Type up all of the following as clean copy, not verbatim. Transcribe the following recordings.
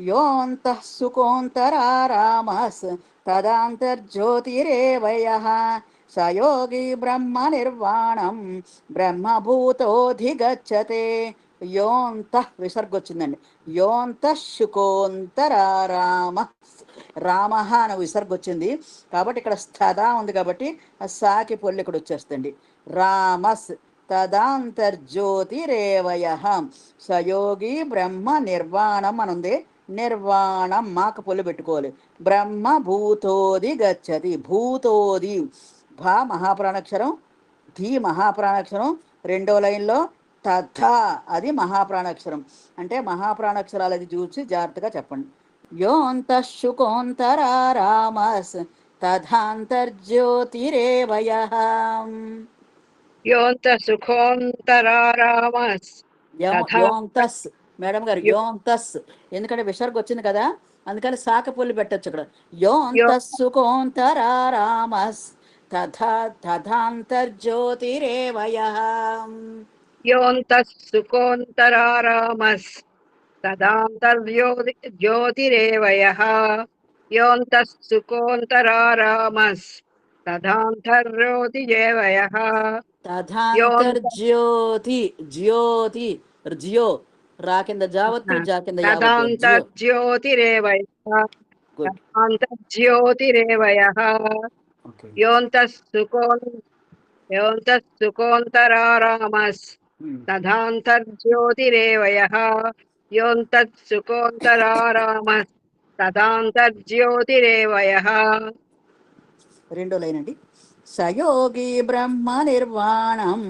योऽन्तः सुकोऽन्तरारामस् तदान्तर्ज्योतिरेव यः स योगी ब्रह्मनिर्वाणं బ్రహ్మభూతోధిగచ్చతే. యోంతః విసర్గ వచ్చిందండి. యోంతః శుకోంతరారామ, రామ అని విసర్గ వచ్చింది కాబట్టి ఇక్కడ స్థదా ఉంది కాబట్టి ఆ సాకి పొల్లి ఇక్కడ వచ్చేస్తుంది. రామస్ తదాంతర్జ్యోతిరేవయ సయోగి బ్రహ్మ నిర్వాణం అని ఉంది. నిర్వాణం మాకు పొల్లి పెట్టుకోవాలి. బ్రహ్మ భూతోది గచ్చతి. భూతోది భా మహాప్రాణాక్షరం, ధీ మహాప్రాణాక్షరం. రెండో లైన్లో తథా అది మహాప్రాణాక్షరం. అంటే మహాప్రాణాక్షరాలు అది చూసి జాగ్రత్తగా చెప్పండి. యోऽन्तः శుకోऽन्तరారామస్ తథాంతర్జ్యోతిరేవ యః. योऽन्तः सुखोऽन्तरारामस् యోంతస్ మేడం గారు, యోంతస్ ఎందుకంటే విసర్గ వచ్చింది కదా, అందుకని సాకపొల్లి పెట్టచ్చు ఇక్కడ. యోంతస్ సుకోంతరారామస్ తథాంతర్జ్యోతిరేవ యః. योऽन्तः सुकोऽन्तरारामस् तदान्तर्ज्योतिरेव यः. योऽन्तः सुकोऽन्तरारामस् तदान्तर्ज्योतिरेव यः. తథాంతర్జ్యోతి జ్యోతి జ్యో రా కింద జావత్తు, జా కింద तदान्तर्ज्योतिरेव यः. तदान्तर्ज्योतिरेव यः. योऽन्तः सुकोऽन्तरारामस् तदान्तर्ज्योतिरेव यः. योऽन्तः सुकोऽन्तरारामस् तदान्तर्ज्योतिरेव यः. రెండో లైన్ అండి. సయోగి బ్రహ్మ నిర్వాణం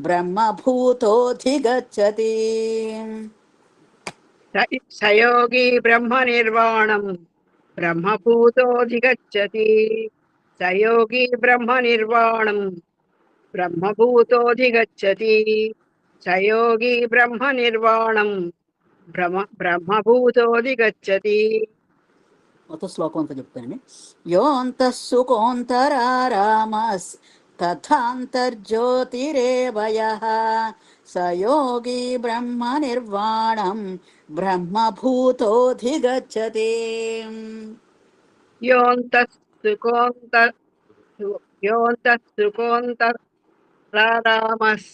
బ్రహ్మభూతోధిగచ్చతి. సయోగి బ్రహ్మ నిర్వాణం బ్రహ్మభూతోధిగచ్చతి. సయోగి బ్రహ్మ నిర్వాణం బ్రహ్మభూతోధిగచ్చతి. సయోగి బ్రహ్మ నిర్వాణం బ్రహ్మభూతోధిగచ్చతి. మొత్తం శ్లోకం అంతా చెప్తానండి. యోऽन्तः సుకోऽन्तరారామస్ తథాంతర్జ్యోతిరేవ యః స యోగి బ్రహ్మ నిర్వాణం బ్రహ్మభూతోధిగచ్చతి. योऽन्तः सुकोऽन्तरारामस्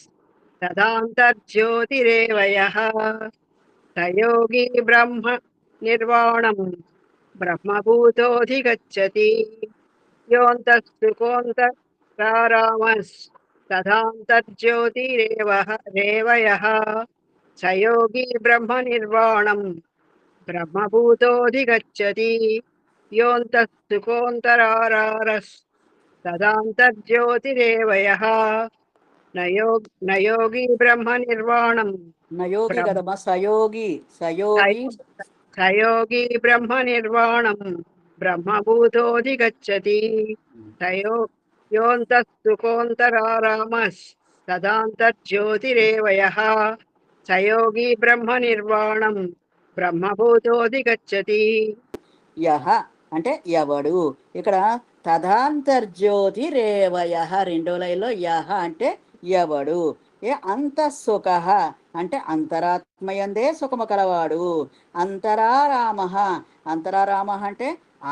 तदान्तर्ज्योतिरेव यः. स योगी ब्रह्म निर्वाणं ब्रह्मभूतोऽधिगच्छति. योऽन्तः सुकोऽन्तरारामस् तदान्तर्ज्योतिरेव यः. स योगी ब्रह्म निर्वाणं ब्रह्मभूतोऽधिगच्छति. योऽन्तः सुकोऽन्तरारामस् तदान्तर्ज्योतिरेव यः. न योगी ब्रह्म निर्वाणं నయోగి కదమ్మా, సయోగి సయోగి सयोगी ब्रह्म निर्वाणं ब्रह्मभूतोऽधिगच्छति. योऽन्तः सुकोऽन्तरारामस् तदान्तर्ज्योतिरेव यः. सयोगी ब्रह्म निर्वाणं ब्रह्मभूतोऽधिगच्छति. యహ అంటే ఎవడు. ఇక్కడ తదాంతర్జ్యోతిరేవ యః రెండో లైన్లో యహ అంటే ఎవడు. అంతఃసుఖ అంటే అంతరాత్మయందే సుఖము కలవాడు. అంతరారామ, అంతరారామ అంటే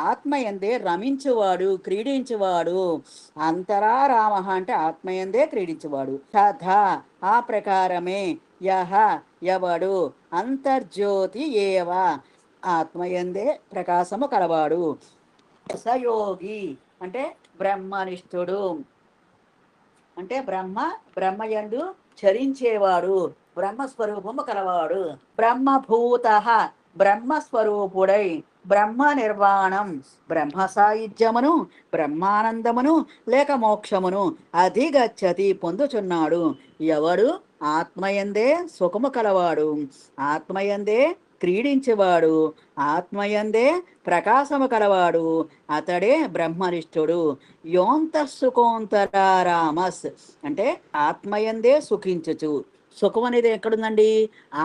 ఆత్మయందే రమించువాడు, క్రీడించువాడు. అంతరారామ అంటే ఆత్మయందే క్రీడించువాడు. తథా ఆ ప్రకారమే యహ ఎవడు అంతర్జ్యోతి ఏవ ఆత్మయందే ప్రకాశము కలవాడు. సయోగి అంటే బ్రహ్మనిష్ఠుడు, అంటే బ్రహ్మయందు చరించేవాడు, బ్రహ్మస్వరూపము కలవాడు. బ్రహ్మభూత బ్రహ్మస్వరూపుడై బ్రహ్మ నిర్వాణం బ్రహ్మ సాయుధ్యమును, బ్రహ్మానందమును లేక మోక్షమును అధిగచ్చతి పొందుచున్నాడు. ఎవడు ఆత్మయందే సుఖము కలవాడు, ఆత్మయందే క్రీడించేవాడు, ఆత్మయందే ప్రకాశము కలవాడు, అతడే బ్రహ్మనిష్ఠుడు. యోऽन्तः సుకోऽन्तరారామస్ అంటే ఆత్మయందే సుఖించుచు. సుఖం అనేది ఎక్కడుందండి?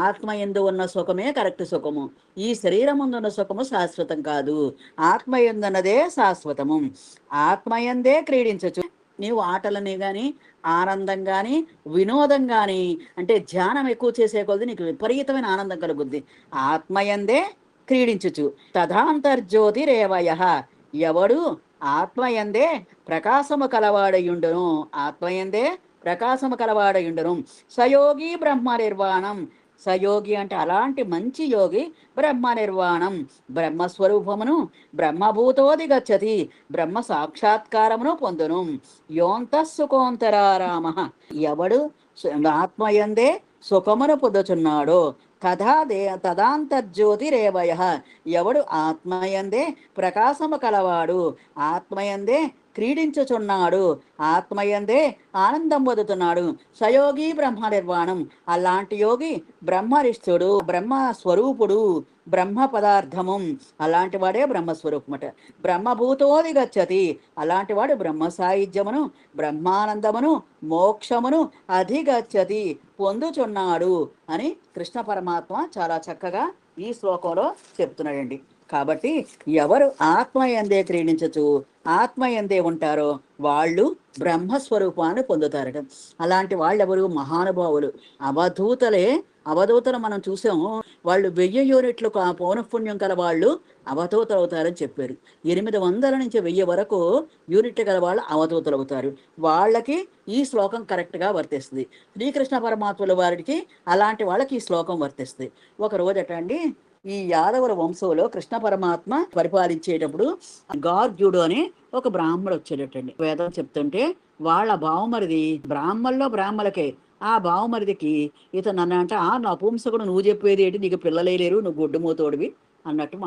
ఆత్మయందు ఉన్న సుఖమే కరెక్ట్ సుఖము. ఈ శరీరం ముందు ఉన్న సుఖము శాశ్వతం కాదు, ఆత్మయందున్నదే శాశ్వతము. ఆత్మయందే క్రీడించచ్చు. నీవు ఆటలని కానీ, ఆనందం కానీ, వినోదం కానీ, అంటే ధ్యానం ఎక్కువ చేసే కొద్ది నీకు విపరీతమైన ఆనందం కలుగుద్ది. ఆత్మయందే క్రీడించుచు. తథాంతర్జ్యోతిరేవయ, ఎవడు ఆత్మయందే ప్రకాశము కలవాడయుండును, ఆత్మయందే ప్రకాశము కలవాడయుండును. సయోగి బ్రహ్మ నిర్వాణం, సయోగి అంటే అలాంటి మంచి యోగి బ్రహ్మ నిర్వాణం, బ్రహ్మస్వరూపమును బ్రహ్మభూతోది గచ్చతి, బ్రహ్మ సాక్షాత్కారమును పొందును. యోంతఃసుకోంతరారామ, ఎవడు ఆత్మయందే సుఖమును పొందుచున్నాడో, తదాంతర్జ్యోతిరేవయ, ఎవడు ఆత్మయందే ప్రకాశము కలవాడు, ఆత్మయందే క్రీడించుచున్నాడు, ఆత్మయందే ఆనందం పొందుతున్నాడు. సయోగి బ్రహ్మ నిర్వాణం, అలాంటి యోగి బ్రహ్మనిష్ఠుడు, బ్రహ్మ స్వరూపుడు, బ్రహ్మ పదార్థము, అలాంటి వాడే బ్రహ్మస్వరూపమట. బ్రహ్మభూతోది గచ్చతి, అలాంటి వాడు బ్రహ్మ సాయుధ్యమును బ్రహ్మానందమును మోక్షమును అధిగచ్చతి, పొందుచున్నాడు అని కృష్ణ పరమాత్మ చాలా చక్కగా ఈ శ్లోకంలో చెప్తున్నాడండి. కాబట్టి ఎవరు ఆత్మయందే క్రీడించచ్చు, ఆత్మయందే ఉంటారో వాళ్ళు బ్రహ్మస్వరూపాన్ని పొందుతారట. అలాంటి వాళ్ళెవరు? మహానుభావులు, అవధూతలే. అవధూతలు మనం చూసాము, వాళ్ళు 1000 యూనిట్లు పౌనఃపుణ్యం గల వాళ్ళు అవధూతలు అవుతారని చెప్పారు. 800 నుంచి 1000 వరకు యూనిట్లు గల వాళ్ళు అవధూతలు అవుతారు. వాళ్ళకి ఈ శ్లోకం కరెక్ట్గా వర్తిస్తుంది. శ్రీకృష్ణ పరమాత్ముల వారికి అలాంటి వాళ్ళకి ఈ శ్లోకం వర్తిస్తుంది. ఒక రోజటండి, ఈ యాదవుల వంశంలో కృష్ణ పరమాత్మ పరిపాలించేటప్పుడు గార్గ్యుడు అని ఒక బ్రాహ్మడు వచ్చేటట్టండి. వేదం చెప్తుంటే వాళ్ళ బావమరిది, బ్రాహ్మణులకే ఆ బావమరిదికి ఇతను నన్ను అంటే, నపుంసకుడు, నువ్వు చెప్పేది ఏంటి, నీకు పిల్లలే లేరు, నువ్వు గొడ్డుమూతోడివి అన్నట్టు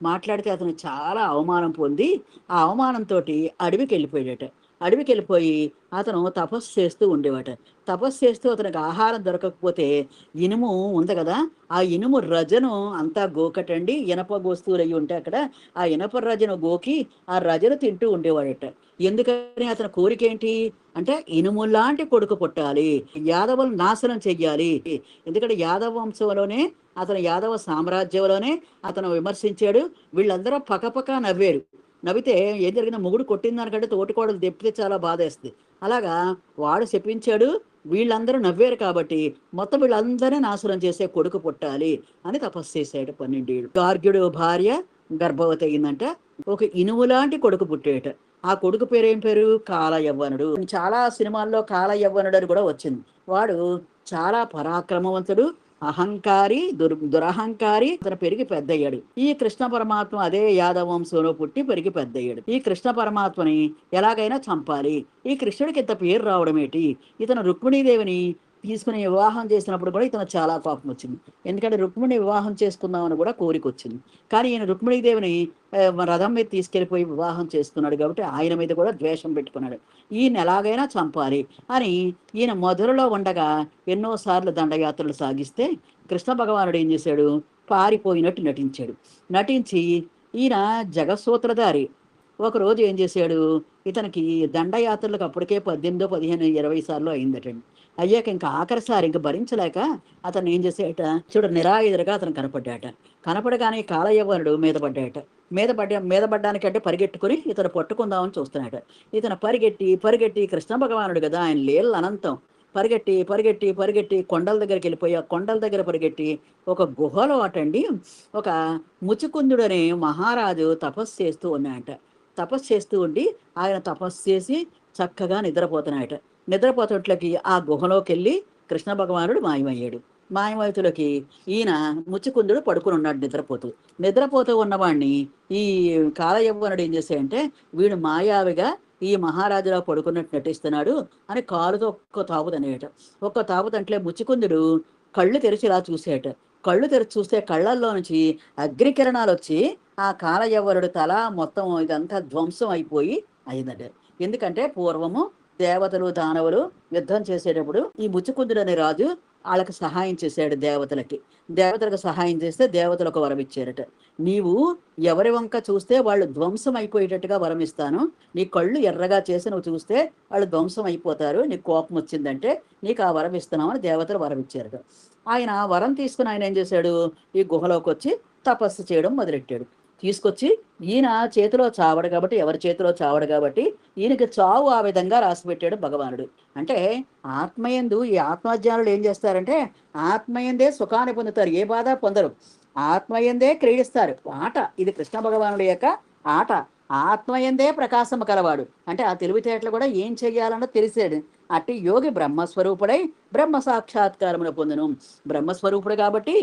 మాట్లాడితే అతను చాలా అవమానం పొంది ఆ అవమానంతో అడవికి వెళ్ళిపోయి అతను తపస్సు చేస్తూ ఉండేవాట. తపస్సు చేస్తూ అతనికి ఆహారం దొరకకపోతే ఇనుము ఉంది కదా, ఆ ఇనుము రజను అంతా గోకటండి, ఇనప వస్తువులు అయ్యి ఉంటే అక్కడ ఆ ఇనప రజను గోకి ఆ రజను తింటూ ఉండేవాడట. ఎందుకని అతని కోరిక ఏంటి అంటే, ఇనుము లాంటి కొడుకు పుట్టాలి, యాదవులు నాశనం చెయ్యాలి. ఎందుకంటే యాదవ వంశంలోనే, అతను యాదవ సామ్రాజ్యంలోనే అతను విమర్శించాడు. వీళ్ళందరూ పకపక నవ్వితే ఏం జరిగిందో, మొగుడు కొట్టిన దానికంటే తోటికోడలు తెప్పితే చాలా బాధేస్తుంది. అలాగా వాడు చెప్పించాడు, వీళ్ళందరూ నవ్వారు కాబట్టి మొత్తం వీళ్ళందరినీ నాశనం చేసే కొడుకు పుట్టాలి అని తపస్సు చేశాడు 12 ఏళ్ళు. గార్గ్యుడు భార్య గర్భవతి అయిందంట, ఒక ఇనుము లాంటి కొడుకు పుట్టాట. ఆ కొడుకు పేరు ఏం పేరు? కాలయవ్వనుడు. చాలా సినిమాల్లో కాలయవ్వనుడు అని కూడా వచ్చింది. వాడు చాలా పరాక్రమవంతుడు, అహంకారి, దురహంకారి. అతను పెరిగి పెద్దయ్యాడు. ఈ కృష్ణ పరమాత్మ అదే యాదవ వంశంలో పుట్టి పెరిగి పెద్దయ్యాడు. ఈ కృష్ణ పరమాత్మని ఎలాగైనా చంపాలి. ఈ కృష్ణుడికి ఇంత పేరు రావడం ఏంటి? ఇతను రుక్మిణీదేవిని తీసుకుని వివాహం చేసినప్పుడు కూడా ఇతను చాలా కోపం వచ్చింది. ఎందుకంటే రుక్మిణి వివాహం చేసుకుందామని కూడా కోరిక వచ్చింది. కానీ ఈయన రుక్మిణీదేవిని రథం మీద తీసుకెళ్లిపోయి వివాహం చేసుకున్నాడు కాబట్టి ఆయన మీద కూడా ద్వేషం పెట్టుకున్నాడు. ఈయన ఎలాగైనా చంపాలి అని ఈయన మధురలో ఉండగా ఎన్నోసార్లు దండయాత్రలు సాగిస్తే కృష్ణ భగవానుడు ఏం చేశాడు? పారిపోయినట్టు నటించి ఈయన జగసూత్రధారి. ఒకరోజు ఏం చేశాడు? ఇతనికి దండయాత్రలకు అప్పటికే 18, 15, 20 సార్లు అయిందటండి. అయ్యాక ఇంకా ఆఖరిసారి ఇంకా భరించలేక అతను ఏం చేసేట, చూడు నిరాయుధుడిగా అతను కనపడగానే కాలయవ్వనుడు మీద పడ్డానికంటే పరిగెట్టుకుని ఇతను పట్టుకుందామని చూస్తున్నాడు. ఇతను పరిగెట్టి కృష్ణ భగవానుడు కదా, ఆయన లీలలు అనంతం. పరిగెట్టి కొండల దగ్గరికి వెళ్ళిపోయి, ఆ కొండల దగ్గర పరిగెట్టి ఒక గుహలో అటండి ఒక ముచుకుందుడు అనే మహారాజు తపస్సు చేస్తూ ఉండి ఆయన తపస్సు చేసి చక్కగా నిద్రపోతున్నట్లకి ఆ గుహలోకి వెళ్ళి కృష్ణ భగవానుడు మాయమయ్యేతులకి ఈయన ముచ్చుకుందుడు పడుకుని ఉన్నాడు నిద్రపోతూ ఉన్నవాడిని ఈ కాలయవ్వనుడు ఏం చేశాడంటే, వీడు మాయావిగా ఈ మహారాజులా పడుకున్నట్టు నటిస్తున్నాడు అని కాలుతో ఒక్క తాపుతంటే ముచ్చుకుందుడు కళ్ళు తెరిచి ఇలా కళ్ళు తెరిచి చూస్తే కళ్ళల్లో నుంచి అగ్నికిరణాలు వచ్చి ఆ కాలయవ్వనుడు తల మొత్తం ఇదంతా ధ్వంసం అయిపోయి అయిందట. ఎందుకంటే పూర్వము దేవతలు దానవులు యుద్ధం చేసేటప్పుడు ఈ ముచ్చుకుందుడు అనే రాజు వాళ్ళకి సహాయం చేశాడు. దేవతలకు సహాయం చేస్తే దేవతలు ఒక వరం ఇచ్చారట. నీవు ఎవరి వంక చూస్తే వాళ్ళు ధ్వంసం అయిపోయేటట్టుగా వరం ఇస్తాను, నీ కళ్ళు ఎర్రగా చేసి నువ్వు చూస్తే వాళ్ళు ధ్వంసం అయిపోతారు, నీకు కోపం వచ్చిందంటే నీకు ఆ వరం ఇస్తున్నామని దేవతలు వరం ఇచ్చారట. ఆయన వరం తీసుకుని ఆయన ఏం చేశాడు? ఈ గుహలోకి వచ్చి తపస్సు చేయడం మొదలెట్టాడు. తీసుకొచ్చి ఈయన చేతిలో చావడు కాబట్టి, ఎవరి చేతిలో చావడు కాబట్టి ఈయనకి చావు ఆ విధంగా రాసిపెట్టాడు భగవానుడు. అంటే ఆత్మయందు ఈ ఆత్మజ్ఞానులు ఏం చేస్తారంటే ఆత్మయందే సుఖాన్ని పొందుతారు, ఏ బాధ పొందరు. ఆత్మయందే క్రీడిస్తారు. ఆట ఇది కృష్ణ భగవానుడి యొక్క ఆట. ఆత్మయందే ప్రకాశము కలవాడు అంటే ఆ తెలివితేటలు కూడా ఏం చెయ్యాలన్నో తెలిసాడు. అట్టి యోగి బ్రహ్మస్వరూపుడై బ్రహ్మ సాక్షాత్కారమును పొందును. బ్రహ్మస్వరూపుడు కాబట్టి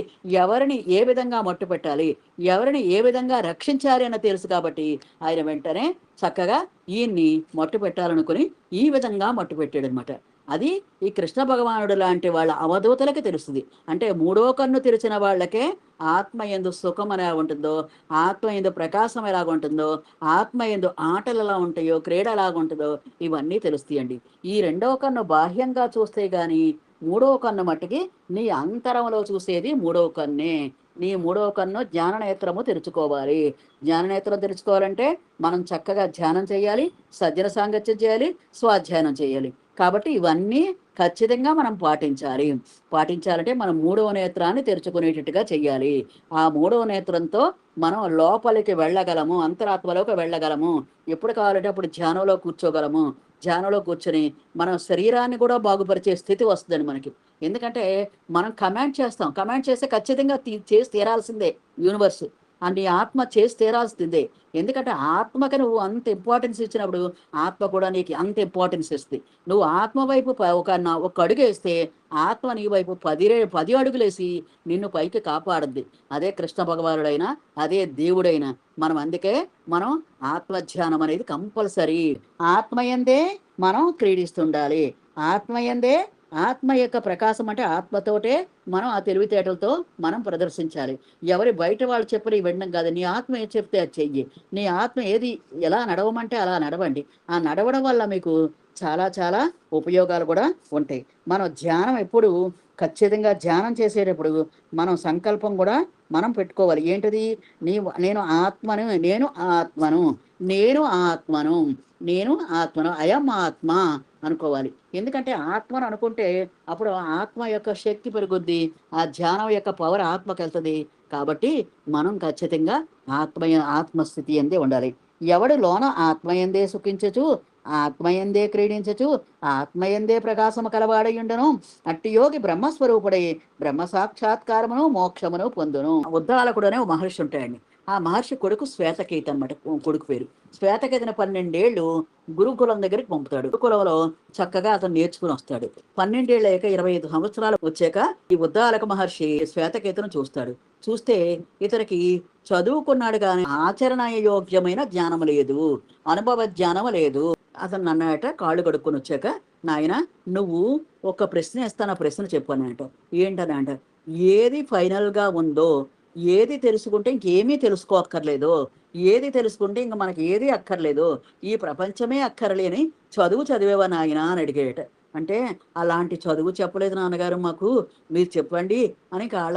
ఎవరిని ఏ విధంగా మట్టు పెట్టాలి, ఎవరిని ఏ విధంగా రక్షించాలి అన్న తెలుసు కాబట్టి ఆయన వెంటనే చక్కగా ఈయన్ని మట్టు పెట్టాలనుకుని ఈ విధంగా మట్టు పెట్టాడు అనమాట. అది ఈ కృష్ణ భగవానుడు లాంటి వాళ్ళ అవధూతలకి తెలుస్తుంది. అంటే మూడో కన్ను తెరిచిన వాళ్ళకే ఆత్మ ఎందు సుఖం ఎలా ఉంటుందో, ఆత్మ ఎందు ప్రకాశం ఎలాగుంటుందో, ఆత్మ ఎందు ఆటలు ఎలా ఉంటాయో, క్రీడ ఎలాగుంటుందో ఇవన్నీ తెలుస్తాయండి. ఈ రెండవ కన్ను బాహ్యంగా చూస్తే గాని మూడవ కన్ను మట్టికి నీ అంతరంలో చూసేది మూడవ కన్నే. నీ మూడవ కన్ను జ్ఞాననేత్రము తెరుచుకోవాలి. జ్ఞాననేత్రం తెరుచుకోవాలంటే మనం చక్కగా ధ్యానం చేయాలి, సజ్జన సాంగత్యం చేయాలి, స్వాధ్యాయనం చేయాలి. కాబట్టి ఇవన్నీ ఖచ్చితంగా మనం పాటించాలంటే మనం మూడవ నేత్రాన్ని తెరుచుకునేటట్టుగా చెయ్యాలి. ఆ మూడవ నేత్రంతో మనం లోపలికి వెళ్ళగలము, అంతరాత్మలోకి వెళ్ళగలము. ఎప్పుడు కావాలంటే అప్పుడు ధ్యానంలో కూర్చోగలము. ధ్యానంలో కూర్చొని మనం శరీరాన్ని కూడా బాగుపరిచే స్థితి వస్తుందండి మనకి. ఎందుకంటే మనం కమాండ్ చేస్తాం, కమాండ్ చేస్తే ఖచ్చితంగా చేసి తీరాల్సిందే యూనివర్స్. అండ్ ఈ ఆత్మ చేసి తీరాల్సిందే. ఎందుకంటే ఆత్మకి నువ్వు అంత ఇంపార్టెన్స్ ఇచ్చినప్పుడు ఆత్మ కూడా నీకు అంత ఇంపార్టెన్స్ ఇస్తుంది. నువ్వు ఆత్మ వైపు ఒక అడుగు వేస్తే ఆత్మ నీ వైపు 10 అడుగులేసి నిన్ను పైకి కాపాడుద్ది. అదే కృష్ణ భగవానుడైనా అదే దేవుడైనా అందుకే మనం ఆత్మధ్యానం అనేది కంపల్సరీ. ఆత్మయందే మనం క్రీడిస్తుండాలి. ఆత్మయందే ఆత్మ యొక్క ప్రకాశం అంటే ఆత్మతోటే మనం ఆ తెలివితేటలతో మనం ప్రదర్శించాలి. ఎవరి బయట వాళ్ళు చెప్పని వినడం కాదు. నీ ఆత్మ ఏం చెప్తే అది చెయ్యి. నీ ఆత్మ ఏది ఎలా నడవమంటే అలా నడవండి. ఆ నడవడం వల్ల మీకు చాలా చాలా ఉపయోగాలు కూడా ఉంటాయి. మనం ధ్యానం ఎప్పుడు ఖచ్చితంగా ధ్యానం చేసేటప్పుడు మనం సంకల్పం కూడా మనం పెట్టుకోవాలి. ఏంటిది? నేను ఆత్మను, నేను ఆత్మను, నేను ఆత్మను, నేను ఆత్మను, అయం ఆత్మ అనుకోవాలి. ఎందుకంటే ఆత్మను అనుకుంటే అప్పుడు ఆత్మ యొక్క శక్తి పెరుగుద్ది. ఆ ధ్యానం యొక్క పవర్ ఆత్మకి వెళ్తుంది. కాబట్టి మనం ఖచ్చితంగా ఆత్మస్థితి ఎందే ఉండాలి. ఎవడు లోన ఆత్మయందే సుఖించచ్చు, ఆత్మయందే క్రీడించచ్చు, ఆత్మయందే ప్రకాశము కలవాడయుండును. అట్టి యోగి బ్రహ్మస్వరూపుడై బ్రహ్మ సాక్షాత్కారమును మోక్షమును పొందును. ఉద్దాలకుడు అనే ఓ మహర్షి ఉంటాయండి. ఆ మహర్షి కొడుకు శ్వేతకేతు అనమాట. కొడుకు పేరు శ్వేతకేతుని 12 ఏళ్ళు గురుకులం దగ్గరికి పంపుతాడు. గురుకులంలో చక్కగా అతను నేర్చుకుని వస్తాడు. 12 ఏళ్ళు అయ్యాక 25 సంవత్సరాలు వచ్చాక ఈ ఉద్దాలక మహర్షి శ్వేతకేతును చూస్తాడు. చూస్తే ఇతనికి చదువుకున్నాడు కానీ ఆచరణ యోగ్యమైన జ్ఞానం లేదు, అనుభవ జ్ఞానం లేదు. అతను అన్నట కాళ్ళు కడుక్కొని వచ్చాక, నాయన నువ్వు ఒక ప్రశ్న ఇస్తాను, ఆ ప్రశ్న చెప్పానంట. ఏంటని అంట, ఏది ఫైనల్గా ఉందో, ఏది తెలుసుకుంటే ఇంకేమీ తెలుసుకోక్కర్లేదు, ఏది తెలుసుకుంటే ఇంక మనకి ఏది అక్కర్లేదు, ఈ ప్రపంచమే అక్కర్లేని చదువు చదివేవా నాయన అని అడిగేట. అంటే అలాంటి చదువు చెప్పలేదు నాన్నగారు మాకు, మీరు చెప్పండి అని కాళ్ళ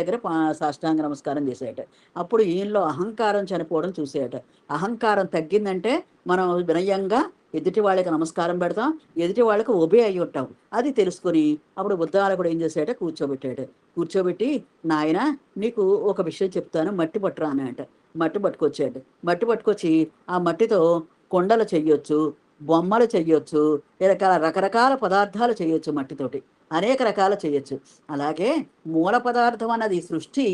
దగ్గర సాష్టాంగ నమస్కారం చేసేట. అప్పుడు ఈయనలో అహంకారం చనిపోవడం చూసేట. అహంకారం తగ్గిందంటే మనం వినయంగా ఎదుటి వాళ్ళకి నమస్కారం పెడతాం, ఎదుటి వాళ్ళకి ఒబే అయి ఉంటాం. అది తెలుసుకుని అప్పుడు ఉద్దాలకుడు ఏం చేశాట, కూర్చోబెట్టి నాయన నీకు ఒక విషయం చెప్తాను, మట్టి పట్టురా అని అంట. మట్టి పట్టుకొచ్చాడు. మట్టి పట్టుకొచ్చి ఆ మట్టితో కొండలు చెయ్యొచ్చు, బొమ్మలు చెయ్యొచ్చు, రకరకాల పదార్థాలు చేయొచ్చు, మట్టితోటి అనేక రకాలు చేయొచ్చు. అలాగే మూల పదార్థం అన్నది సృష్టి.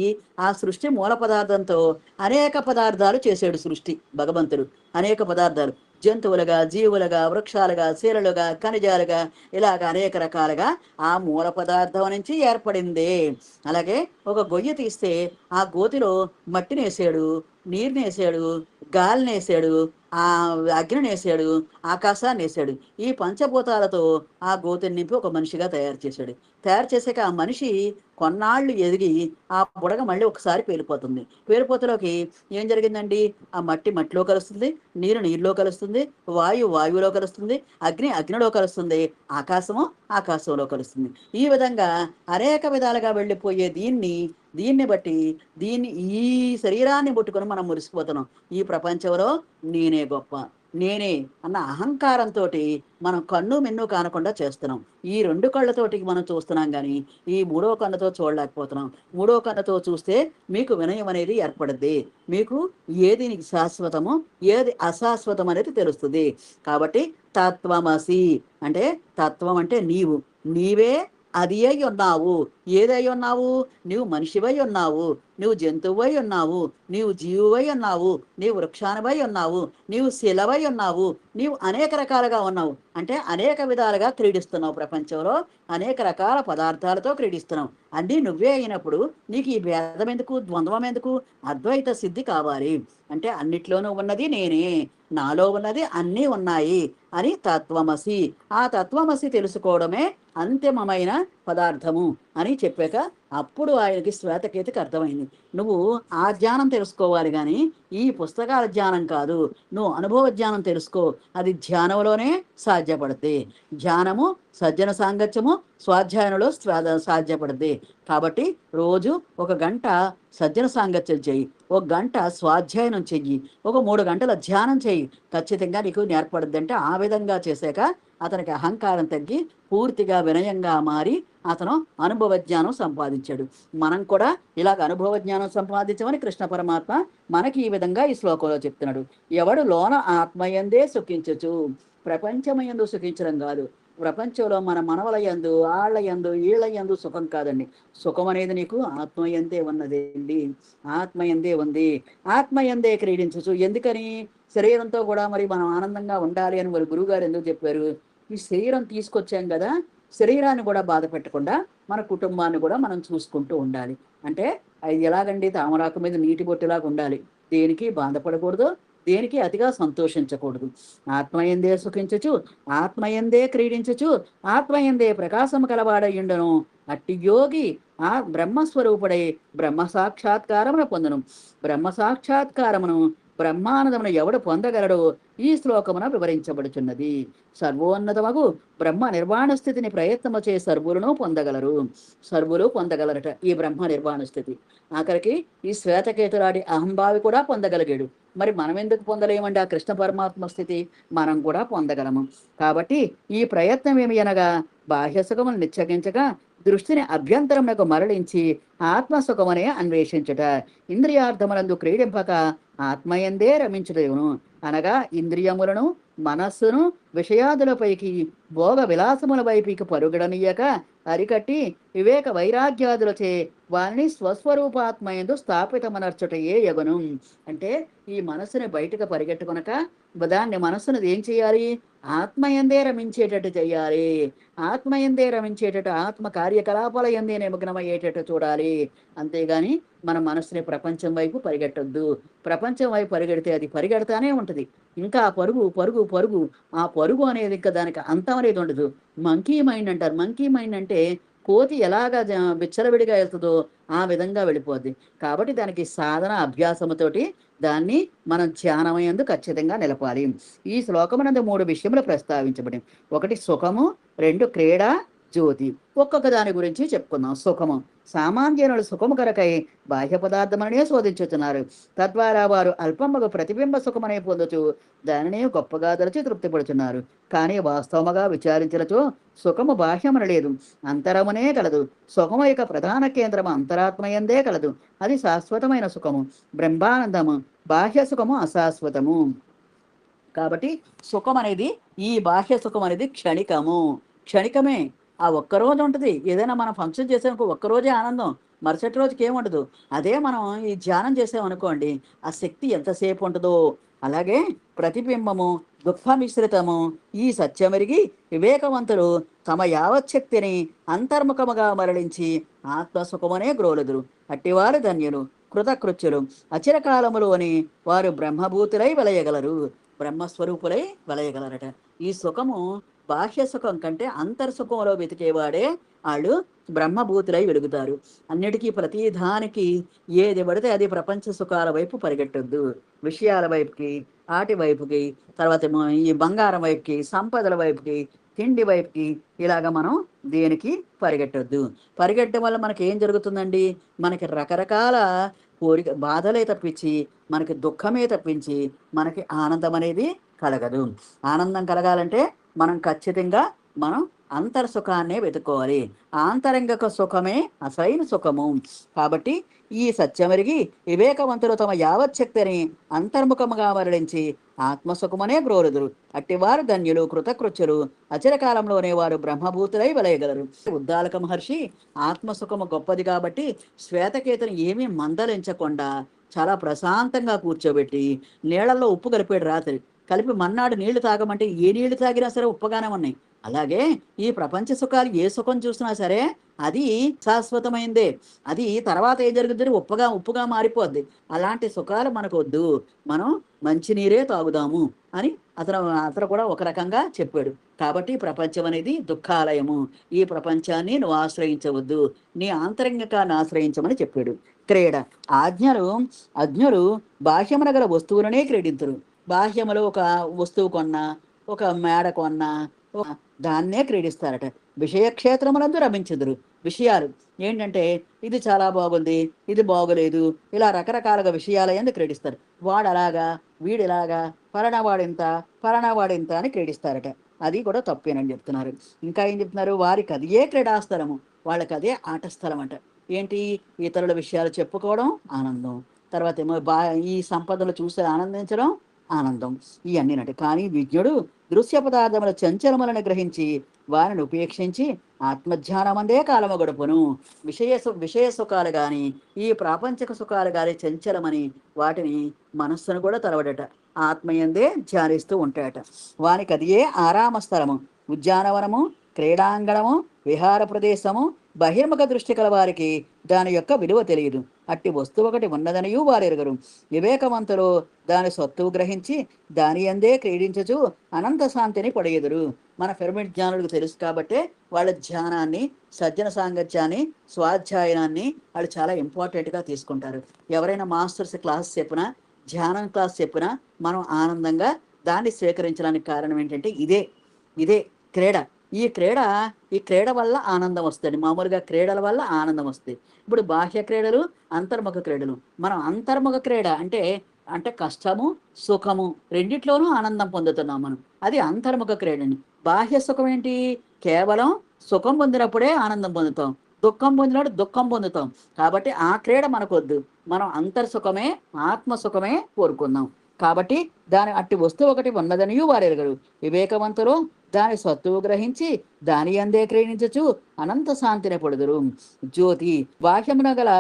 ఆ సృష్టి మూల పదార్థంతో అనేక పదార్థాలు చేసాడు సృష్టి భగవంతుడు. అనేక పదార్థాలు జంతువులుగా, జీవులుగా, వృక్షాలుగా, శీలలుగా, ఖనిజాలుగా, ఇలాగ అనేక రకాలుగా ఆ మూల పదార్థం నుంచి ఏర్పడింది. అలాగే ఒక గొయ్యి తీస్తే ఆ గోతిలో మట్టినేసాడు, నీరునేసాడు, గాలినేసాడు, ఆ అగ్నినేసాడు, ఆకాశాన్ని వేసాడు. ఈ పంచభూతాలతో ఆ గోతిని నింపి ఒక మనిషిగా తయారు చేశాడు. తయారు చేసాక ఆ మనిషి కొన్నాళ్ళు ఎదిగి ఆ బుడగ మళ్ళీ ఒకసారి పేలిపోతుంది. పేలిపోతలోకి ఏం జరిగిందండి, ఆ మట్టి మట్టిలో కలుస్తుంది, నీరు నీరులో కలుస్తుంది, వాయువులో కలుస్తుంది, అగ్నిలో కలుస్తుంది, ఆకాశము ఆకాశంలో కలుస్తుంది. ఈ విధంగా అనేక విధాలుగా వెళ్ళిపోయే దీన్ని బట్టి ఈ శరీరాన్ని ముట్టుకొని మనం మురిసిపోతున్నాం. ఈ ప్రపంచంలో నేనే గొప్ప, నేనే అన్న అహంకారంతో మనం కన్ను మిన్ను కానకుండా చేస్తున్నాం. ఈ 2 కళ్ళతోటి మనం చూస్తున్నాం కానీ ఈ 3వ కన్నుతో చూడలేకపోతున్నాం. 3వ కన్నుతో చూస్తే మీకు వినయం అనేది ఏర్పడుద్ది. మీకు ఏది శాశ్వతమో ఏది అశాశ్వతం అనేది తెలుస్తుంది. కాబట్టి తత్వమసి అంటే తత్వం అంటే నీవే అది అయి ఉన్నావు. ఏదై ఉన్నావు? నీవు మనిషివై ఉన్నావు, నీవు జంతువై ఉన్నావు, నీవు జీవువై ఉన్నావు, నీవు వృక్షానివై ఉన్నావు, నీవు శిలవై ఉన్నావు, నీవు అనేక రకాలుగా ఉన్నావు. అంటే అనేక విధాలుగా క్రీడిస్తున్నావు. ప్రపంచంలో అనేక రకాల పదార్థాలతో క్రీడిస్తున్నావు. అన్నీ నువ్వే అయినప్పుడు నీకు ఈ భేదం ఎందుకు, ద్వంద్వం ఎందుకు? అద్వైత సిద్ధి కావాలి. అంటే అన్నిట్లోనూ ఉన్నది నేనే, నాలో ఉన్నది అన్నీ ఉన్నాయి అని తత్వమసి. ఆ తత్వమసి తెలుసుకోవడమే అంతిమమైన పదార్థము అని చెప్పాక అప్పుడు ఆయనకి శ్వేతకేతుకి అర్థమైంది. నువ్వు ఆ జ్ఞానం తెలుసుకోవాలి కానీ ఈ పుస్తకాల జ్ఞానం కాదు. నువ్వు అనుభవ జ్ఞానం తెలుసుకో. అది ధ్యానంలోనే సాధ్యపడుతుంది. ధ్యానము సజ్జన సాంగత్యము స్వాధ్యాయంలో సాధ్యపడుతుంది. కాబట్టి రోజు 1 గంట సజ్జన సాంగత్యం చెయ్యి, 1 గంట స్వాధ్యాయనం చెయ్యి, ఒక 3 గంటల ధ్యానం చెయ్యి. ఖచ్చితంగా నీకు నేర్పడుద్ది. అంటే ఆ విధంగా చేశాక అతనికి అహంకారం తగ్గి పూర్తిగా వినయంగా మారి అతను అనుభవ జ్ఞానం సంపాదించాడు. మనం కూడా ఇలాగ అనుభవ జ్ఞానం సంపాదించమని కృష్ణ పరమాత్మ మనకి ఈ విధంగా ఈ శ్లోకంలో చెప్తున్నాడు. ఎవడు లోన ఆత్మయందే సుఖించచ్చు. ప్రపంచమయందు సుఖించడం కాదు. ప్రపంచంలో మన మనవల యందు, ఆళ్ల యందు, ఈళ్ల యందు సుఖం కాదండి. సుఖం అనేది నీకు ఆత్మయందే ఉన్నదండి. ఆత్మయందే ఉంది. ఆత్మయందే క్రీడించచ్చు. ఎందుకని? శరీరంతో కూడా మరి మనం ఆనందంగా ఉండాలి అని మరి గురువుగారు ఎందుకు చెప్పారు? ఈ శరీరం తీసుకొచ్చాం కదా, శరీరాన్ని కూడా బాధ పెట్టకుండా మన కుటుంబాన్ని కూడా మనం చూసుకుంటూ ఉండాలి. అంటే అది ఎలాగండి? తామరాకు మీద నీటి బొట్టులాగా ఉండాలి. దేనికి బాధపడకూడదు, దేనికి అతిగా సంతోషించకూడదు. ఆత్మయందే సుఖించచ్చు, ఆత్మయందే క్రీడించచ్చు, ఆత్మయందే ప్రకాశము కలవాడయ్యుండను. అట్టి యోగి ఆ బ్రహ్మస్వరూపుడై బ్రహ్మ సాక్షాత్కారమును పొందను. బ్రహ్మ సాక్షాత్కారమును బ్రహ్మానందమును ఎవడు పొందగలడో ఈ శ్లోకమున వివరించబడుచున్నది. సర్వోన్నతమగు బ్రహ్మ నిర్వాణ స్థితిని ప్రయత్నము చే సర్వులను పొందగలరు. సర్వులు పొందగలరట ఈ బ్రహ్మ నిర్వాణ స్థితి. ఆఖరికి ఈ శ్వేతకేతులాడి అహంభావి కూడా పొందగలిగాడు. మరి మనం ఎందుకు పొందలేమండి ఆ కృష్ణ పరమాత్మ స్థితి? మనం కూడా పొందగలము. కాబట్టి ఈ ప్రయత్నం ఏమి అనగా బాహ్య సుఖమును నిశ్చయించగా దృష్టిని అభ్యంతరమునకు మరలించి ఆత్మసుఖమనే అన్వేషించుట. ఇంద్రియార్థములందు క్రీడింపక ఆత్మయందే రమించుటయును. అనగా ఇంద్రియములను మనస్సును విషయాదులపైకి భోగ విలాసముల వైపుకి పరుగడనీయక అరికట్టి వివేక వైరాగ్యాదులచే వారిని స్వస్వరూపాత్మయందు స్థాపితమనర్చుటయే యగును. అంటే ఈ మనసుని బయటకు పరిగెట్టుకొనక దాన్ని మనస్సును ఏం చేయాలి? ఆత్మయందే రమించేటట్టు చేయాలి. ఆత్మయందే రమించేటట్టు, ఆత్మ కార్యకలాపాల యందే నిమగ్నమయ్యేటట్టు చూడాలి. అంతేగాని మన మనసుని ప్రపంచం వైపు పరిగెట్టొద్దు. ప్రపంచం వైపు పరిగెడితే అది పరిగెడతానే ఉంటుంది. ఇంకా పరుగు పరుగు పరుగు. ఆ పరుగు అనేది ఇంకా దానికి అంతం అనేది ఉండదు. మంకీ మైండ్ అంటారు. మంకీ మైండ్ అంటే కోతి ఎలాగ విచ్చలవిడిగా వెళ్తుందో ఆ విధంగా వెళ్ళిపోద్ది. కాబట్టి దానికి సాధన అభ్యాసముతోటి దాన్ని మనం ధ్యానమయందు ఖచ్చితంగా నిలపాలి. ఈ శ్లోకమునందు 3 విషయములు ప్రస్తావించబడి, 1 సుఖము, 2 క్రీడ, జ్యోతి. ఒక్కొక్క దాని గురించి చెప్పుకుందాం. సుఖము. సామాన్యులు సుఖము కొరకై బాహ్య పదార్థమనే శోధించుతున్నారు. తద్వారా వారు అల్పముగా ప్రతిబింబ సుఖమనే పొందుతూ దానినే గొప్పగా తలచి తృప్తిపడుతున్నారు. కానీ వాస్తవముగా విచారించలచో సుఖము బాహ్యమున లేదు, అంతరమునే కలదు. సుఖము యొక్క ప్రధాన కేంద్రము అంతరాత్మయందే కలదు. అది శాశ్వతమైన సుఖము, బ్రహ్మానందము. బాహ్య సుఖము అశాశ్వతము. కాబట్టి సుఖం అనేది, ఈ బాహ్య సుఖం అనేది క్షణికమే. ఆ ఒక్కరోజు ఉంటుంది. ఏదైనా మనం ఫంక్షన్ చేసామనుకో ఒక్కరోజే ఆనందం, మరుసటి రోజుకి ఏముండదు. అదే మనం ఈ ధ్యానం చేసామనుకోండి, ఆ శక్తి ఎంతసేపు ఉంటుందో. అలాగే ప్రతిబింబము దుఃఖ మిశ్రితము. ఈ సత్యమెరిగి వివేకవంతులు తమ యావచ్చక్తిని అంతర్ముఖముగా మరలించి ఆత్మసుఖమనే గ్రోలుదురు. అట్టివారు ధన్యులు, కృతకృత్యులు. అచిరకాలములోని వారు బ్రహ్మభూతులై వెలయగలరు, బ్రహ్మస్వరూపులై వెలయగలరట. ఈ సుఖము బాహ్య సుఖం కంటే అంతర్సుఖంలో వెతికేవాడే వాళ్ళు బ్రహ్మభూతులై వెలుగుతారు. అన్నిటికీ ప్రతి దానికి ఏది పడితే అది ప్రపంచ సుఖాల వైపు పరిగెట్టొద్దు. విషయాల వైపుకి, ఆటి వైపుకి, తర్వాత ఈ బంగారం వైపుకి, సంపదల వైపుకి, తిండి వైపుకి, ఇలాగ మనం దేనికి పరిగెట్టొద్దు. పరిగెట్టడం వల్ల మనకి ఏం జరుగుతుందండి? మనకి రకరకాల కోరిక బాధలే తప్పించి, మనకి దుఃఖమే తప్పించి మనకి ఆనందం అనేది కలగదు. ఆనందం కలగాలంటే మనం ఖచ్చితంగా అంతర్సుఖాన్నే వెతుక్కోవాలి. ఆంతరంగిక సుఖమే అసలైన సుఖము. కాబట్టి ఈ సత్యమెరిగి వివేకవంతులు తమ యావచ్చక్తిని అంతర్ముఖముగా మరలించి ఆత్మసుఖమనే గ్రోరుదురు. అట్టివారు ధన్యులు, కృతకృత్యులు. అచిరకాలంలోనే వారు బ్రహ్మభూతులై వెలయగలరు. ఉద్దాలక మహర్షి ఆత్మసుఖము గొప్పది కాబట్టి శ్వేతకేతుని ఏమీ మందలించకుండా చాలా ప్రశాంతంగా కూర్చోబెట్టి నీళ్లలో ఉప్పు కలిపాడు. రాత్రి కలిపి మన్నాడు నీళ్లు తాగమంటే ఏ నీళ్లు తాగినా సరే ఉప్పగానే ఉన్నాయి. అలాగే ఈ ప్రపంచ సుఖాలు ఏ సుఖం చూసినా సరే అది శాశ్వతమైందే. అది తర్వాత ఏం జరుగుతుంది, ఉప్పుగా మారిపోద్ది. అలాంటి సుఖాలు మనకు వద్దు, మనం మంచినీరే తాగుదాము అని అతను కూడా ఒక రకంగా చెప్పాడు. కాబట్టి ప్రపంచం అనేది దుఃఖాలయము. ఈ ప్రపంచాన్ని నువ్వు ఆశ్రయించవద్దు, నీ ఆంతరంగికాన్ని ఆశ్రయించమని చెప్పాడు. క్రీడ అజ్ఞులు బాహ్యమున గల వస్తువులనే క్రీడింతురు. బాహ్యములో ఒక వస్తువు కొన్నా, ఒక మేడ కొన్నా దాన్నే క్రీడిస్తారట. విషయక్షేత్రములందు రమించుదురు. విషయాలు ఏంటంటే ఇది చాలా బాగుంది, ఇది బాగోలేదు, ఇలా రకరకాలుగా విషయాలయందు క్రీడిస్తారు. వాడు అలాగా, వీడిలాగా, పలానావాడింత అని క్రీడిస్తారట. అది కూడా తప్పేనని చెప్తున్నారు. ఇంకా ఏం చెప్తున్నారు, వారికి అదే క్రీడాస్థలము, వాళ్ళకి అదే ఆట స్థలం అంట. ఏంటి, ఇతరుల విషయాలు చెప్పుకోవడం ఆనందం, తర్వాత ఏమో ఈ సంపదలు చూసి ఆనందించడం ఆనందం, ఇవన్నీనట. కానీ విజ్ఞుడు దృశ్య పదార్థముల చంచలములను గ్రహించి వారిని ఉపేక్షించి ఆత్మధ్యానమందే కాలము గడుపును. విషయ సుఖాలు కానీ ఈ ప్రాపంచిక సుఖాలు కానీ చంచలమని వాటిని మనస్సును కూడా తలవడట, ఆత్మయందే ధ్యానిస్తూ ఉంటాడట. వానికి అదియే ఆరామ స్థలము, ఉద్యానవనము, క్రీడాంగణము, విహార ప్రదేశము. బహిర్ముఖ దృష్టి కల వారికి దాని యొక్క విలువ తెలియదు. అట్టి వస్తువు ఒకటి ఉన్నదనియూ వారెరుగరు. వివేకవంతులు దాని సొత్తువు గ్రహించి దాని అందే క్రీడించచు అనంత శాంతిని పొడెదరు. మన పిరమిడ్ జ్ఞానులకు తెలుసు కాబట్టే వాళ్ళ ధ్యానాన్ని, సజ్జన సాంగత్యాన్ని, స్వాధ్యాయనాన్ని వాళ్ళు చాలా ఇంపార్టెంట్గా తీసుకుంటారు. ఎవరైనా మాస్టర్స్ క్లాస్ చెప్పినా, ధ్యానం క్లాస్ చెప్పినా మనం ఆనందంగా దాన్ని స్వీకరించడానికి కారణం ఏంటంటే ఇదే క్రీడ. ఈ క్రీడ వల్ల ఆనందం వస్తుంది. మామూలుగా క్రీడల వల్ల ఆనందం వస్తుంది. ఇప్పుడు బాహ్య క్రీడలు, అంతర్ముఖ క్రీడలు. మనం అంతర్ముఖ క్రీడ అంటే కష్టము, సుఖము రెండిట్లోనూ ఆనందం పొందుతున్నాం మనం, అది అంతర్ముఖ క్రీడని. బాహ్య సుఖం ఏంటి, కేవలం సుఖం పొందినప్పుడే ఆనందం పొందుతాం, దుఃఖం పొందినప్పుడు దుఃఖం పొందుతాం. కాబట్టి ఆ క్రీడ మనకొద్దు, మనం అంతర్సుఖమే, ఆత్మసుఖమే కోరుకుందాం. కాబట్టి దాని అట్టి వస్తువు ఒకటి ఉన్నదనియూ వారెరుగరు. వివేకవంతులు దాని సత్తువు గ్రహించి దాని అందే క్రీడించచ్చు అనంత శాంతిని పొడుదురు. జ్యోతి బాహ్యమున గల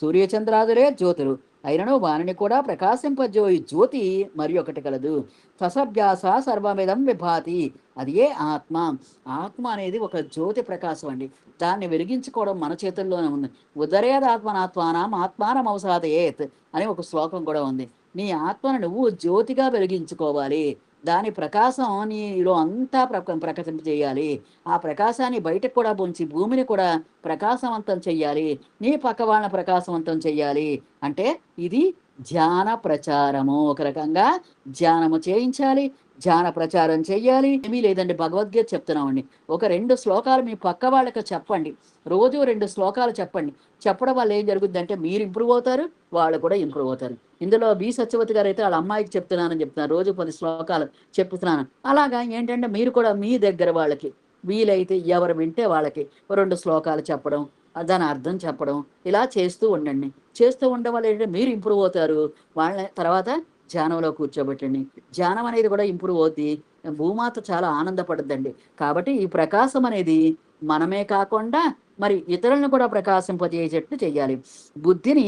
సూర్యచంద్రాదులే జ్యోతులు అయినను వానిని కూడా ప్రకాశింపజోయి జ్యోతి మరి ఒకటి కలదు. ససభ్యాస సర్వమిదం విభాతి, అది ఏ ఆత్మ అనేది ఒక జ్యోతి ప్రకాశం అండి. దాన్ని వెలిగించుకోవడం మన చేతుల్లోనే ఉంది. ఉదరేదాత్మనాత్మానం ఆత్మానం అవసాదయేత్ అని ఒక శ్లోకం కూడా ఉంది. నీ ఆత్మను నువ్వు జ్యోతిగా వెలిగించుకోవాలి. దాని ప్రకాశం నీలో అంతా ప్రకాశింపజేయాలి. ఆ ప్రకాశాన్ని బయటకు కూడా పొంచి భూమిని కూడా ప్రకాశవంతం చెయ్యాలి. నీ పక్క వాళ్ళని ప్రకాశవంతం చెయ్యాలి. అంటే ఇది ధ్యాన ప్రచారము. ఒక రకంగా ధ్యానము చేయించాలి, ధ్యాన ప్రచారం చెయ్యాలి. ఏమీ లేదండి, భగవద్గీత చెప్తున్నామండి. ఒక 2 శ్లోకాలు మీ పక్క వాళ్ళకి చెప్పండి. రోజు 2 శ్లోకాలు చెప్పండి. చెప్పడం వల్ల ఏం జరుగుద్ది అంటే మీరు ఇంప్రూవ్ అవుతారు, వాళ్ళు కూడా ఇంప్రూవ్ అవుతారు. ఇందులో బి సత్యవతి గారు అయితే వాళ్ళ అమ్మాయికి చెప్తున్నానని చెప్తున్నారు, రోజు 10 శ్లోకాలు చెప్తున్నాను. అలాగా ఏంటంటే మీరు కూడా మీ దగ్గర వాళ్ళకి వీలైతే ఎవరు వింటే వాళ్ళకి 2 శ్లోకాలు చెప్పడం, దాని అర్థం చెప్పడం, ఇలా చేస్తూ ఉండండి. చేస్తూ ఉండడం వల్ల ఏంటంటే మీరు ఇంప్రూవ్ అవుతారు. వాళ్ళ తర్వాత ధ్యానంలో కూర్చోబెట్టండి. ధ్యానం అనేది కూడా ఇంప్రూవ్ అవుద్ది, భూమాత చాలా ఆనందపడుద్దండి. కాబట్టి ఈ ప్రకాశం అనేది మనమే కాకుండా మరి ఇతరులను కూడా ప్రకాశింపజేసేటట్టు చెయ్యాలి. బుద్ధిని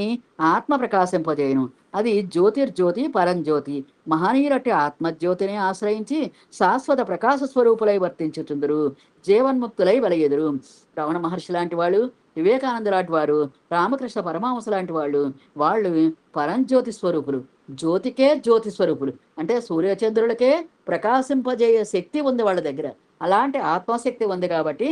ఆత్మ ప్రకాశింపజేయను, అది జ్యోతిర్జ్యోతి పరంజ్యోతి. మహనీయులట్టి ఆత్మజ్యోతిని ఆశ్రయించి శాశ్వత ప్రకాశ స్వరూపులై వర్తించుతుందరు, జీవన్ముక్తులై వెలయెదురు. రమణ మహర్షి లాంటి వాళ్ళు, వివేకానంద లాంటి వారు, రామకృష్ణ పరమహంస లాంటి వాళ్ళు పరంజ్యోతి స్వరూపులు. జ్యోతికే జ్యోతి స్వరూపులు. అంటే సూర్యచంద్రులకే ప్రకాశింపజేయ శక్తి ఉంది వాళ్ళ దగ్గర. అలాంటి ఆత్మశక్తి ఉంది కాబట్టి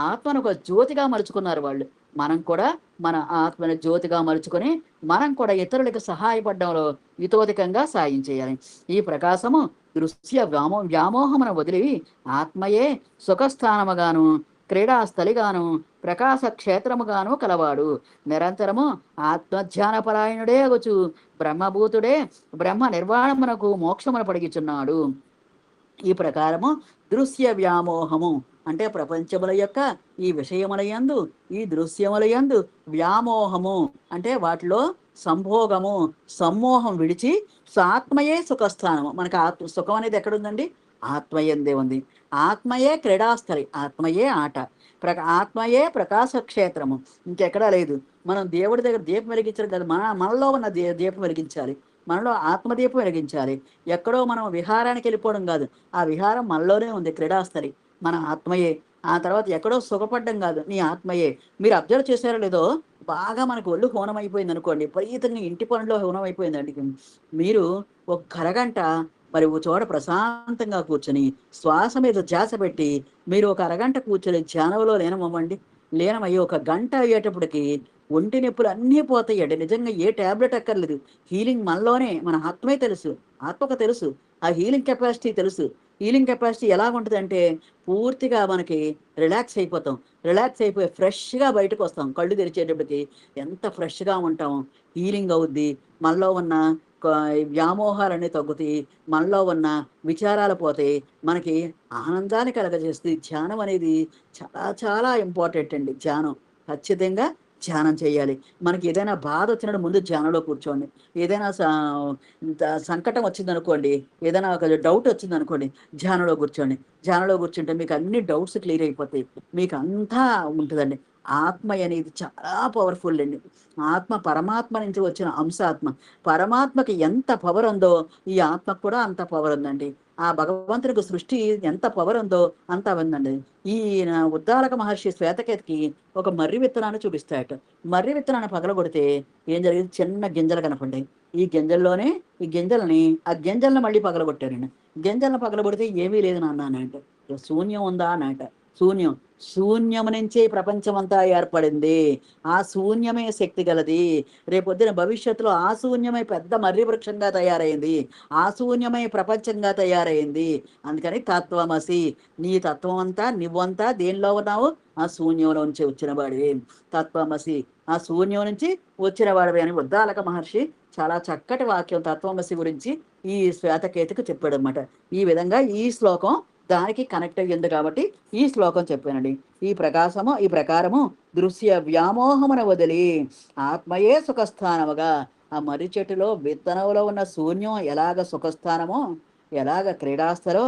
ఆత్మను ఒక జ్యోతిగా మలుచుకున్నారు వాళ్ళు. మనం కూడా మన ఆత్మను జ్యోతిగా మలుచుకొని మనం కూడా ఇతరులకు సహాయపడడంలో ఇతోధికంగా సాయం చేయాలి. ఈ ప్రకాశము దృశ్య వ్యామోహమును వదిలి ఆత్మయే సుఖస్థానముగాను, క్రీడాస్థలిగాను, ప్రకాశ క్షేత్రముగాను కలవాడు. నిరంతరము ఆత్మధ్యాన పరాయణుడే అగుచు బ్రహ్మభూతుడే బ్రహ్మ నిర్వాణమునకు మోక్షమును పడిగిచున్నాడు. ఈ ప్రకారము దృశ్య వ్యామోహము అంటే ప్రపంచముల యొక్క ఈ విషయముల యందు, ఈ దృశ్యముల యందు వ్యామోహము అంటే వాటిలో సంభోగము సమ్మోహం విడిచి ఆత్మయే సుఖస్థానము. మనకు సుఖం అనేది ఎక్కడుందండి? ఆత్మయందే ఉంది. ఆత్మయే క్రీడాస్థలి, ఆత్మయే ఆట, ఆత్మయే ప్రకాశ క్షేత్రము, ఇంకెక్కడా లేదు. మనం దేవుడి దగ్గర దీపం వెలిగించడం కాదు, మనలో ఉన్న దీపం వెలిగించాలి, మనలో ఆత్మదీపం వెలిగించాలి. ఎక్కడో మనం విహారానికి వెళ్ళిపోవడం కాదు, ఆ విహారం మనలోనే ఉంది, క్రీడాస్థలి మన ఆత్మయే. ఆ తర్వాత ఎక్కడో సుఖపడ్డం కాదు, నీ ఆత్మయే. మీరు అబ్జర్వ్ చేశారో లేదో, బాగా మనకు ఒళ్ళు హోనం అయిపోయింది అనుకోండి, విపరీతంగా ఇంటి పనిలో హోనం అయిపోయిందండి, మీరు ఒక అరగంట మరి ఓ చోట ప్రశాంతంగా కూర్చొని శ్వాస మీద ధ్యాస పెట్టి మీరు ఒక అరగంట కూర్చొని ధ్యానంలో లీనమవ్వండి. లీనమయ్యి ఒక గంట అయ్యేటప్పటికి ఒంటి నొప్పులు అన్నీ పోతాయండి. నిజంగా ఏ ట్యాబ్లెట్ అక్కర్లేదు. హీలింగ్ మనలోనే, మన ఆత్మే తెలుసు, ఆత్మకు తెలుసు, ఆ హీలింగ్ కెపాసిటీ తెలుసు. హీలింగ్ కెపాసిటీ ఎలా ఉంటుంది అంటే పూర్తిగా మనకి రిలాక్స్ అయిపోతాం. రిలాక్స్ అయిపోయి ఫ్రెష్గా బయటకు వస్తాం. కళ్ళు తెరిచేటప్పటికి ఎంత ఫ్రెష్గా ఉంటాం. హీలింగ్ అవుద్ది. మనలో ఉన్న వ్యామోహాలన్నీ తగ్గుతాయి. మనలో ఉన్న విచారాలు పోతాయి. మనకి ఆనందాన్ని కలగజేస్తుంది. ధ్యానం అనేది చాలా చాలా ఇంపార్టెంట్ అండి. ధ్యానం ఖచ్చితంగా ధ్యానం చేయాలి. మనకి ఏదైనా బాధ వచ్చినప్పుడు ముందు ధ్యానంలో కూర్చోండి. ఏదైనా సంకటం వచ్చిందనుకోండి, ఏదైనా ఒక డౌట్ వచ్చిందనుకోండి, ధ్యానంలో కూర్చోండి. ధ్యానంలో కూర్చుంటే మీకు అన్ని డౌట్స్ క్లియర్ అయిపోతాయి. మీకు అంతా ఉంటుందండి. ఆత్మ అనేది చాలా పవర్ఫుల్ అండి. ఆత్మ పరమాత్మ నుంచి వచ్చిన అంశాత్మ. పరమాత్మకి ఎంత పవర్ ఉందో ఈ ఆత్మకు కూడా అంత పవర్ ఉందండి. ఆ భగవంతుడికి సృష్టి ఎంత పవర్ ఉందో అంత ఉందండి. ఈ ఉద్దాలక మహర్షి శ్వేతకేతికి ఒక మర్రి విత్తనాన్ని చూపిస్తాయట. మర్రి విత్తనాన్ని పగలగొడితే ఏం జరిగింది? చిన్న గింజలు కనపడ్డాయి. ఈ గింజల్లోనే ఈ గింజల్ని ఆ గింజలను మళ్ళీ పగలగొట్టారండి. గింజలను పగలగొడితే ఏమీ లేదు నాన్న అని అంట. శూన్యం ఉందా అని అంట. శూన్యం. శూన్యం నుంచే ప్రపంచం అంతా ఏర్పడింది. ఆ శూన్యమే శక్తి గలది. రేపొద్దున భవిష్యత్తులో ఆ శూన్యమై పెద్ద మర్రి వృక్షంగా తయారైంది. ఆ శూన్యమై ప్రపంచంగా తయారైంది. అందుకని తత్వమసి, నీ తత్వం అంతా నువ్వంతా దేనిలో ఉన్నావు? ఆ శూన్యంలో నుంచి వచ్చిన వాడివి. తత్వమసి, ఆ శూన్యం నుంచి వచ్చిన వాడివి అని ఉద్దాలక మహర్షి చాలా చక్కటి వాక్యం తత్వమసి గురించి ఈ శ్వేతకేతుకు చెప్పాడు అనమాట. ఈ విధంగా ఈ శ్లోకం దానికి కనెక్ట్ అయ్యింది కాబట్టి ఈ శ్లోకం చెప్పానండి. ఈ ప్రకారము దృశ్య వ్యామోహమున వదిలి ఆత్మయే సుఖస్థానముగా, ఆ మర్రి చెట్టులో విత్తనంలో ఉన్న శూన్యం ఎలాగ సుఖస్థానమో, ఎలాగ క్రీడాస్థలో,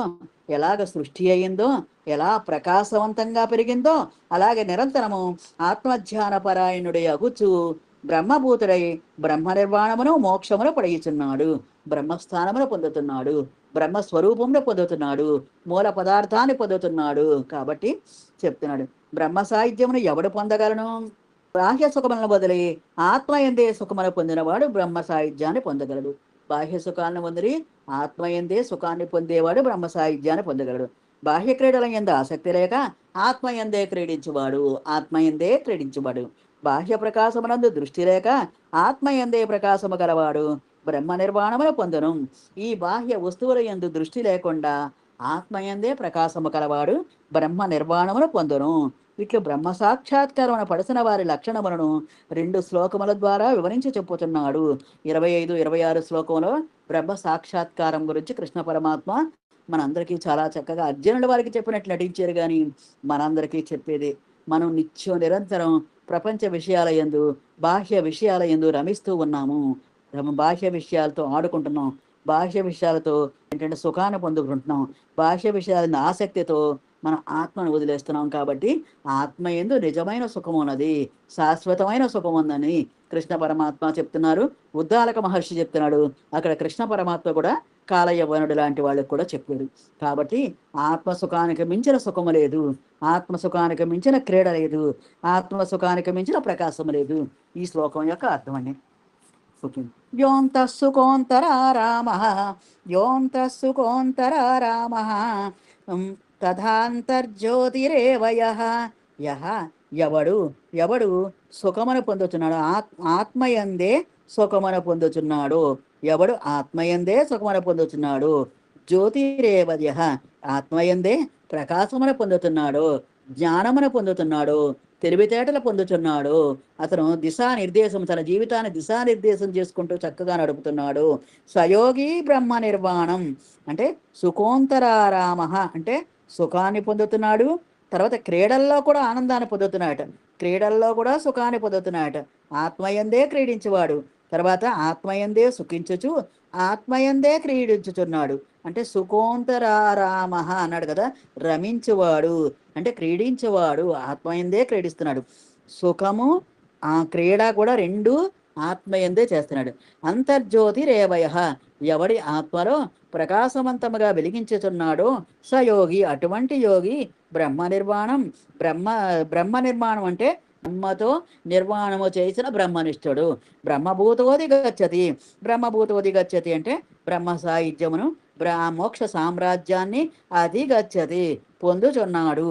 ఎలాగ సృష్టి అయిందో, ఎలా ప్రకాశవంతంగా పెరిగిందో, అలాగే నిరంతరము ఆత్మధ్యాన పరాయణుడై అగుచు బ్రహ్మభూతుడై బ్రహ్మ నిర్వాణమును మోక్షమును పడయుచున్నాడు. బ్రహ్మస్థానమును పొందుతున్నాడు, బ్రహ్మస్వరూపమును పొందుతున్నాడు, మూల పదార్థాన్ని పొందుతున్నాడు. కాబట్టి చెప్తున్నాడు, బ్రహ్మ సాహిత్యమును ఎవడు పొందగలను? బాహ్య సుఖములను వదిలి ఆత్మయందే సుఖమును పొందినవాడు బ్రహ్మ సాహిత్యాన్ని పొందగలడు. బాహ్య సుఖాలను వదిలి ఆత్మయందే సుఖాన్ని పొందేవాడు బ్రహ్మ సాహిత్యాన్ని పొందగలడు. బాహ్య క్రీడల యందు ఆసక్తి లేక ఆత్మయందే క్రీడించువాడు. బాహ్య ప్రకాశమునందు దృష్టి లేక ఆత్మయందే ప్రకాశము గలవాడు బ్రహ్మ నిర్వాణమును పొందును. ఈ బాహ్య వస్తువుల యందు దృష్టి లేకుండా ఆత్మయందే ప్రకాశము కలవాడు బ్రహ్మ నిర్వాణమును పొందును. ఇట్లు బ్రహ్మ సాక్షాత్కారమున పడిసిన వారి లక్షణములను 2 శ్లోకముల ద్వారా వివరించి చెప్పుతున్నాడు. 25, 26 శ్లోకంలో బ్రహ్మ సాక్షాత్కారం గురించి కృష్ణ పరమాత్మ మనందరికీ చాలా చక్కగా అర్జునుడి వారికి చెప్పినట్లు నటించారు. కానీ మనందరికీ చెప్పేది, మనం నిత్యం నిరంతరం ప్రపంచ విషయాల యందు బాహ్య విషయాల యందు రమిస్తూ ఉన్నాము. బాహ్య విషయాలతో ఆడుకుంటున్నాం. బాహ్య విషయాలతో ఏంటంటే సుఖాన్ని పొందుకుంటున్నాం. బాహ్య విషయాలను ఆసక్తితో మన ఆత్మను వదిలేస్తున్నాం. కాబట్టి ఆత్మ యందు నిజమైన సుఖం ఉన్నది, శాశ్వతమైన సుఖం ఉందని కృష్ణ పరమాత్మ చెప్తున్నారు. ఉద్దాలక మహర్షి చెప్తున్నాడు. అక్కడ కృష్ణ పరమాత్మ కూడా కాలయవ్వనుడు లాంటి వాళ్ళకి కూడా చెప్పాడు. కాబట్టి ఆత్మసుఖానికి మించిన సుఖము లేదు, ఆత్మసుఖానికి మించిన క్రీడ లేదు, ఆత్మసుఖానికి మించిన ప్రకాశం లేదు. ఈ శ్లోకం యొక్క అర్థం అండి. యోంతః సుఖోంతరారామః, యోంతః సుఖోంతరారామః తథాంతర్జ్యోతిరేవ యః, ఎవడు సుఖమును పొందుతున్నాడు, ఆత్మయందే సుఖమును పొందుతున్నాడు. ఎవడు ఆత్మయందే సుఖమును పొందుతున్నాడు, జ్యోతిరేవ యః, ఆత్మయందే ప్రకాశమును పొందుతున్నాడు, జ్ఞానమును పొందుతున్నాడు, తెలివితేటలు పొందుతున్నాడు. అతను దిశానిర్దేశం, తన జీవితాన్ని దిశానిర్దేశం చేసుకుంటూ చక్కగా నడుపుతున్నాడు. సయోగి బ్రహ్మ నిర్వాణం అంటే సుఖోంతరారామ అంటే సుఖాన్ని పొందుతున్నాడు. తర్వాత క్రీడల్లో కూడా ఆనందాన్ని పొందుతున్నాయట, క్రీడల్లో కూడా సుఖాన్ని పొందుతున్నాయట. ఆత్మయందే క్రీడించేవాడు, తర్వాత ఆత్మయందే సుఖించుచు ఆత్మయందే క్రీడించుచున్నాడు. అంటే సుఖోంతరారామ అన్నాడు కదా, రమించువాడు అంటే క్రీడించేవాడు ఆత్మయందే క్రీడిస్తున్నాడు. సుఖము ఆ క్రీడ కూడా రెండు ఆత్మయందే చేస్తున్నాడు. అంతర్జ్యోతి రేవయ, ఎవడి ఆత్మలో ప్రకాశవంతముగా వెలిగించుచున్నాడో సయోగి, అటువంటి యోగి బ్రహ్మ నిర్వాణం, బ్రహ్మ బ్రహ్మ నిర్మాణం అంటే బ్రహ్మతో నిర్వాణము చేసిన బ్రహ్మనిష్ఠుడు. బ్రహ్మభూతోది గచ్చతి, బ్రహ్మభూతోది గచ్చతి అంటే బ్రహ్మ సాహిత్యమును మోక్ష సామ్రాజ్యాన్ని అధిగచ్చతి పొందుచున్నాడు.